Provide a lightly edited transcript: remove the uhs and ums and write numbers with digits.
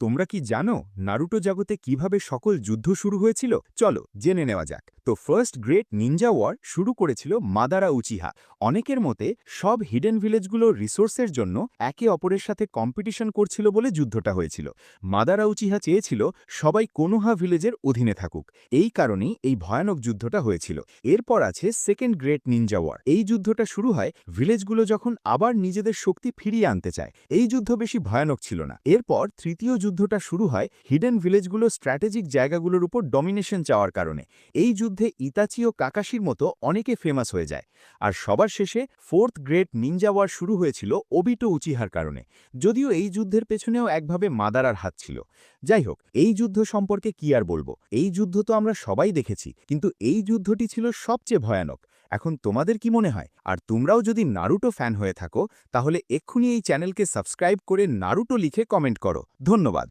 তোমরা কি জানো নারুটো জগতে কিভাবে সকল যুদ্ধ শুরু হয়েছিল? চলো জেনে নেওয়া যাক। তো ফার্স্ট গ্রেট নিনজা ওয়ার শুরু করেছিল মাদারা উচিহা। অনেকের মতে সব হিডেন ভিলেজগুলোর রিসোর্সের জন্য একে অপরের সাথে কম্পিটিশন করছিল বলে যুদ্ধটা হয়েছিল। মাদারা উচিহা চেয়েছিল সবাই কোনোহা ভিলেজের অধীনে থাকুক। এই কারণেই এই ভয়ানক যুদ্ধটা হয়েছিল। এরপর আছে সেকেন্ড গ্রেট নিনজা ওয়ার। এই যুদ্ধটা শুরু হয় ভিলেজগুলো যখন আবার নিজেদের শক্তি ফিরিয়ে আনতে চায়। এই যুদ্ধ বেশি ভয়ানক ছিল না। এরপর তৃতীয় যুদ্ধটা শুরু হয় হিডেন ভিলেজগুলো স্ট্র্যাটেজিক জায়গাগুলোর উপর ডমিনেশন চাওয়ার কারণে। এই যুদ্ধে ইতাচি ও কাকাশির মতো অনেকে ফেমাস হয়ে যায়। আর সবার শেষে ফোর্থ গ্রেট নিনজা ওয়ার শুরু হয়েছিল ওবিটো উচিহার কারণে। যদিও এই যুদ্ধের পেছনেও একভাবে মাদারার হাত ছিল। যাই হোক, এই যুদ্ধ সম্পর্কে কি আর বলবো, এই যুদ্ধ তো আমরা সবাই দেখেছি, কিন্তু এই যুদ্ধটি ছিল সবচেয়ে ভয়ানক। এখন তোমাদের কি মনে হয়? আর তোমরাও যদি নারুটো ফ্যান হয়ে থাকো তাহলে এক্ষুনি এই চ্যানেলকে সাবস্ক্রাইব করে নারুটো লিখে কমেন্ট করো। ধন্যবাদ।